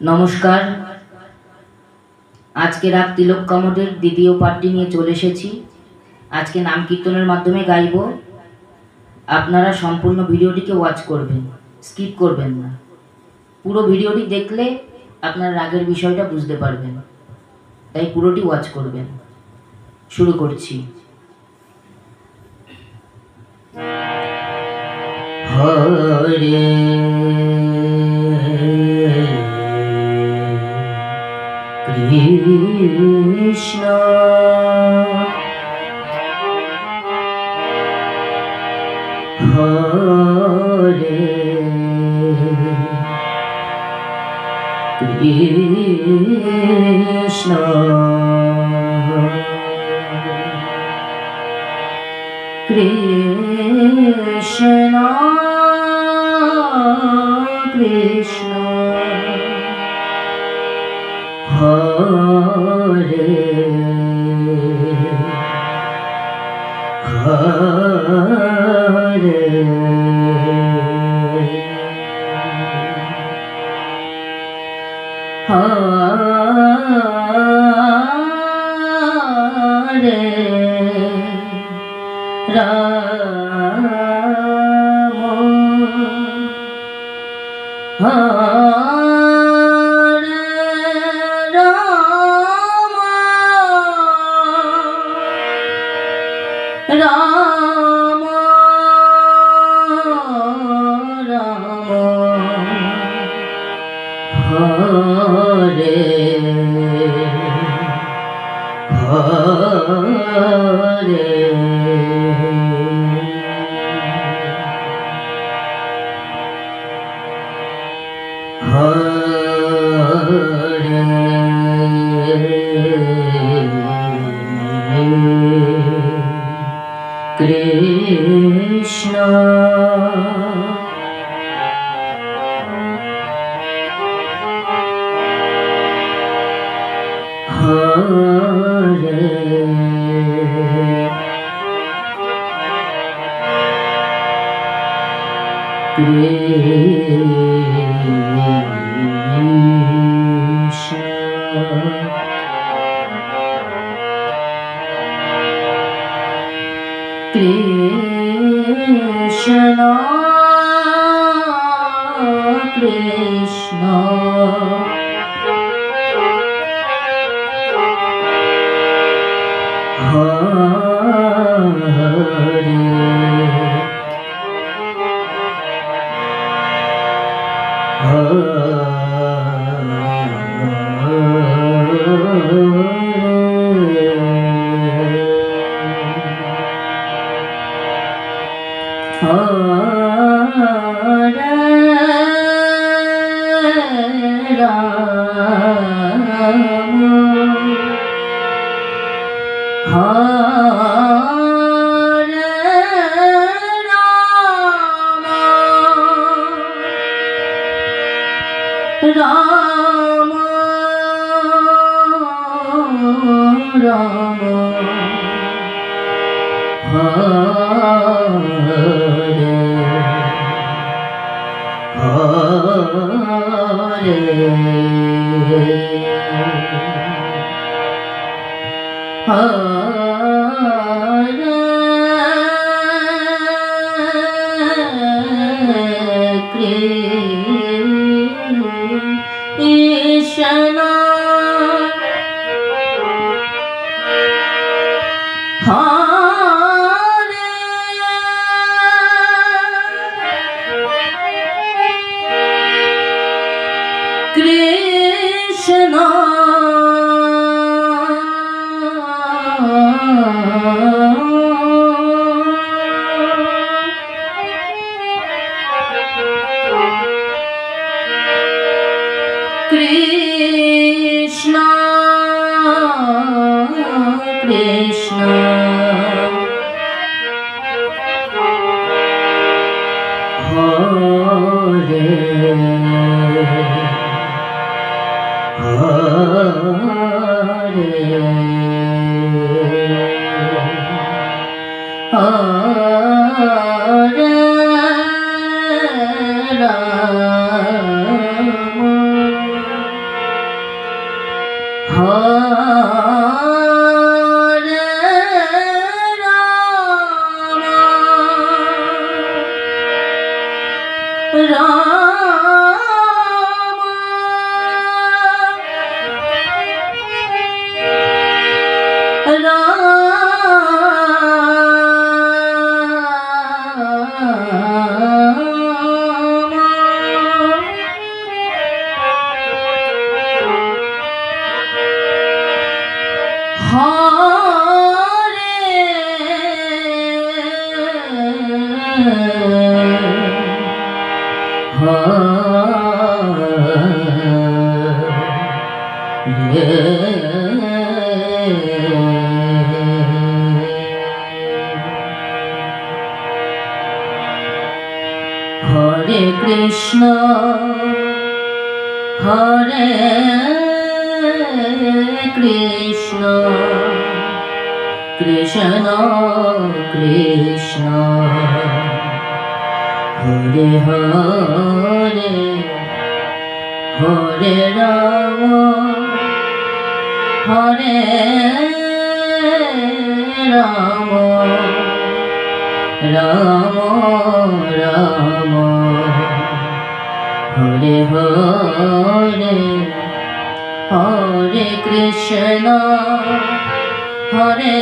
নমস্কার। আজকে রাগ তিলক কামতের দ্বিতীয় পার্টটি নিয়ে চলে এসেছি। আজকে নাম কীর্তনের মাধ্যমে গাইব। আপনারা সম্পূর্ণ ভিডিওটিকে ওয়াচ করবেন, স্কিপ করবেন না। পুরো ভিডিওটি দেখলে আপনার রাগের বিষয়টা বুঝতে পারবেন, তাই পুরোটি ওয়াচ করবেন। শুরু করছি। হরে কৃষ্ণ হরে কৃষ্ণ কৃষ্ণ কৃষ্ণ হরে হরে হরে রাম হরে রাম রাম রাম হরে হরে কৃষ্ণ হরে কৃষ্ণ কৃষ্ণ হরে রাম রাম হরে হরে হরে কৃষ্ণ হরে কৃষ্ণ কৃষ্ণ কৃষ্ণ হরে হরে হরে রাম হরে কৃষ্ণ হরে কৃষ্ণ কৃষ্ণ কৃষ্ণ হরে হরে হরে রাম হরে রাম রাম রাম হরে হরে হরে কৃষ্ণ হরে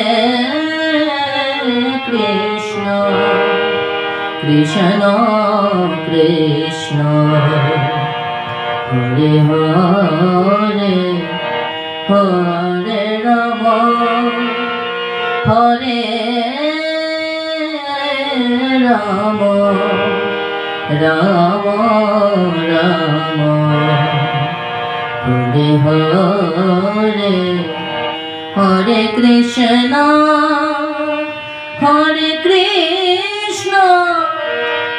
কৃষ্ণ কৃষ্ণ কৃষ্ণ হরে হরে হরে রাম হরে রাম রাম রাম হরে হরে হরে কৃষ্ণ হরে কৃষ্ণ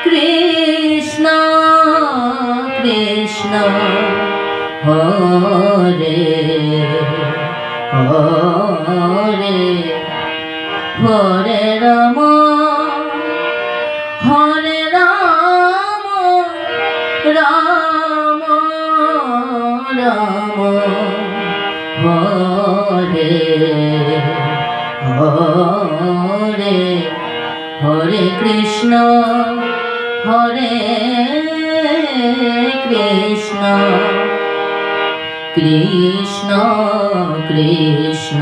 কৃষ্ণ কৃষ্ণ হরে হরে হরে রাম হরে রাম রাম রাম হরে হরে হরে কৃষ্ণ হরে কৃষ্ণ কৃষ্ণ কৃষ্ণ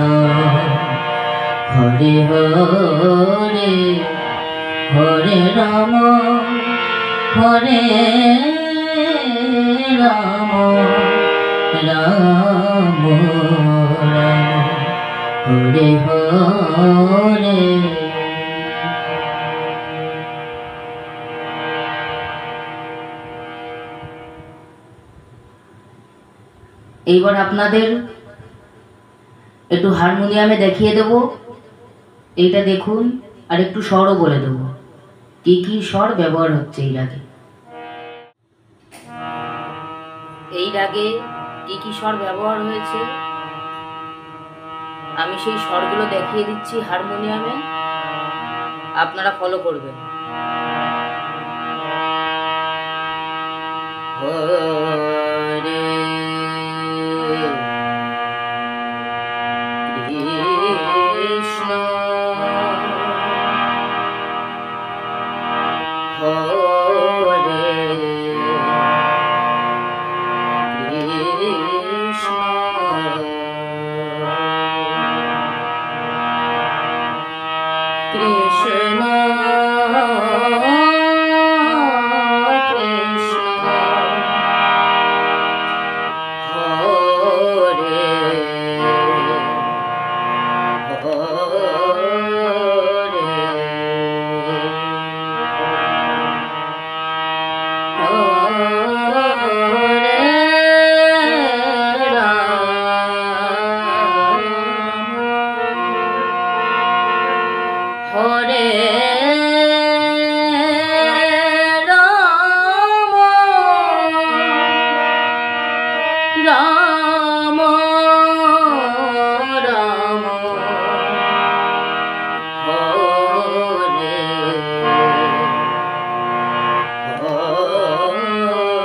হরে হরে হরে রাম হরে রাম রাম রাম হরে হরে এইবার আপনাদের একটু হারমোনিয়ামে দেখিয়ে দেব। এইটা দেখুন আর একটু স্বরও বলে দেব কি কি স্বর ব্যবহার হচ্ছে এই রাগে। এই রাগে কি কি স্বর ব্যবহার হয়েছে আমি সেই স্বরগুলো দেখিয়ে দিচ্ছি হারমোনিয়ামে, আপনারা ফলো করবেন। হরে কৃষ্ণ হরে কৃষ্ণ কৃষ্ণ রাম রাম হরে হরে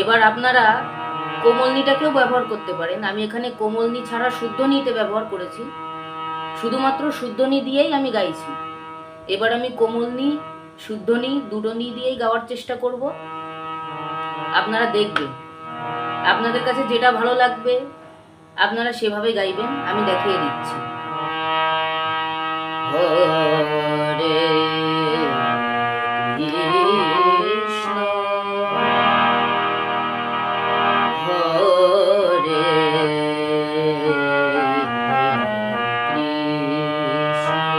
এবার আপনারা কোমলনিটাকেও ব্যবহার করতে পারেন। আমি এখানে কোমলনি ছাড়া শুদ্ধনিতে ব্যবহার করেছি, শুধুমাত্র শুদ্ধনি দিয়েই আমি গাইছি। এবার আমি কোমলনি শুদ্ধনি দুটো নি দিয়েই গাওয়ার চেষ্টা করব। আপনারা দেখবেন, আপনাদের কাছে যেটা ভালো লাগবে আপনারা সেভাবে গাইবেন। আমি দেখিয়ে দিচ্ছি। হরে কৃষ্ণ হরে কৃষ্ণ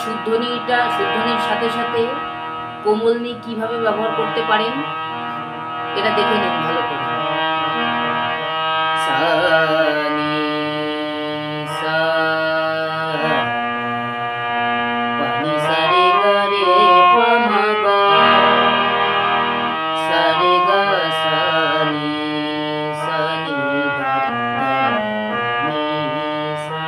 শুদ্ধনির সাথে সাথে কোমলনি কিভাবে ব্যবহার করতে পারেন এটা দেখে নিন ভালো করে। সা নি সা পা নি সা রে গা রে পা মা গা সা রে গা সা নি গা নি সা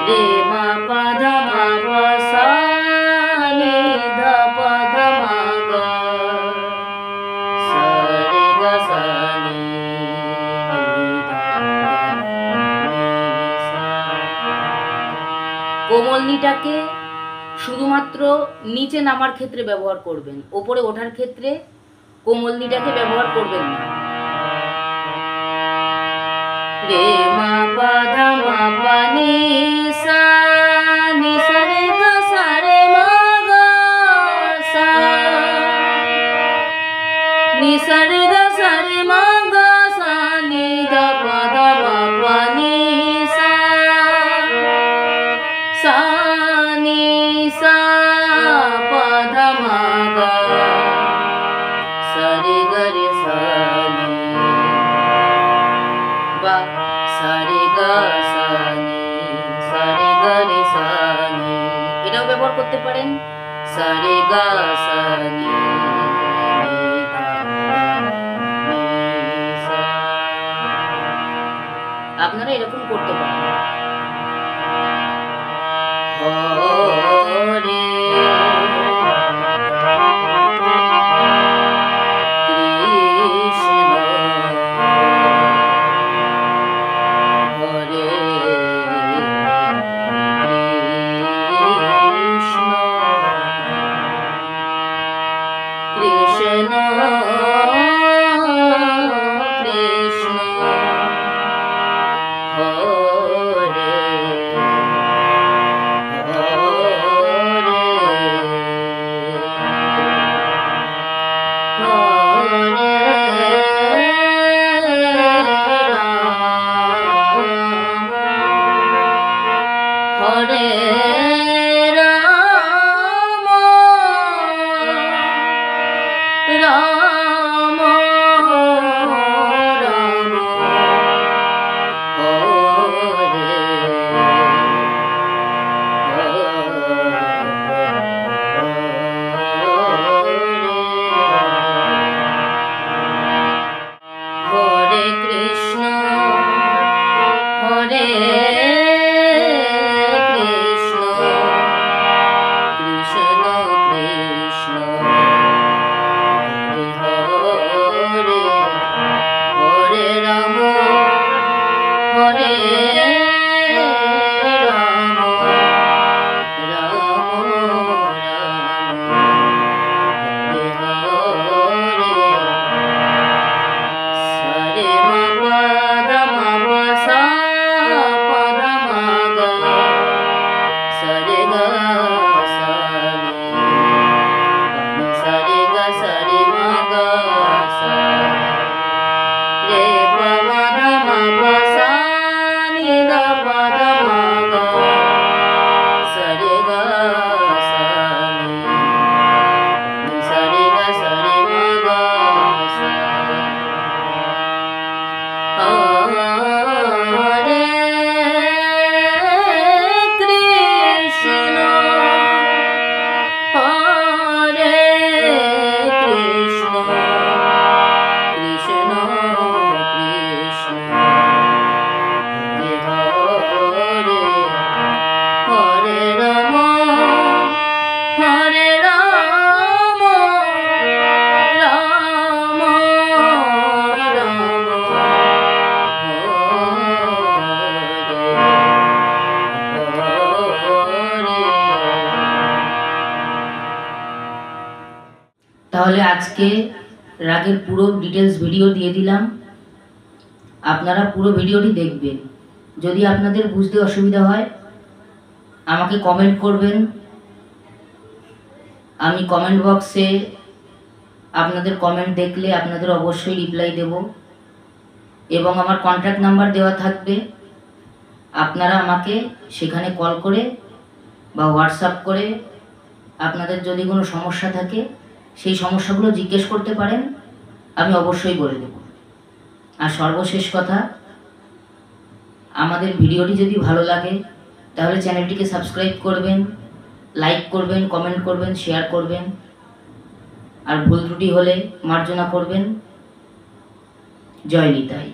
রে মা পা ধা মা পা সা নি ধা পা ধা মা গা সা রে গা সা নি কোমলনিটাকে শুধুমাত্র নিচে নামার ক্ষেত্রে ব্যবহার করবেন, ওপরে ওঠার ক্ষেত্রে কোমলনিটাকে ব্যবহার করবেন না। রে মা পা ধা মা পা নি সা রে গা সা রে মা গা সা নি সা রে গা সা রে মা গা সা নি ধা পা ধা মা পা নি সা সা নি সা পা ধা মা গা সা রে গা রে সা নি বা সা রে গা সা নি সা রে গা রে সা নি এটাও ব্যবহার করতে পারেন। সা রে গা সা নি আপনারা এরকম করতে পারেন। হরে কৃষ্ণ হরে কৃষ্ণ কৃষ্ণ হরে তাহলে আজকে রাগের পুরো ডিটেলস ভিডিও দিয়ে দিলাম, আপনারা পুরো ভিডিওটি দেখবেন। যদি আপনাদের বুঝতে অসুবিধা হয় আমাকে কমেন্ট করবেন, আমি কমেন্ট বক্সে আপনাদের কমেন্ট দেখলে আপনাদের অবশ্যই রিপ্লাই দেব এবং আমার কন্ট্যাক্ট নাম্বার দেওয়া থাকবে, আপনারা আমাকে সেখানে কল করে বা হোয়াটসঅ্যাপ করে আপনাদের যদি কোনো সমস্যা থাকে সেই সমস্যাগুলো জিজ্ঞেস করতে পারেন, আমি অবশ্যই বলে দেব। আর সর্বশেষ কথা, আমাদের ভিডিওটি যদি ভালো লাগে তাহলে চ্যানেলটিকে সাবস্ক্রাইব করবেন, লাইক করবেন, কমেন্ট করবেন, শেয়ার করবেন। আর ভুল ত্রুটি হলে মার্জনা করবেন। জয় নিতাই।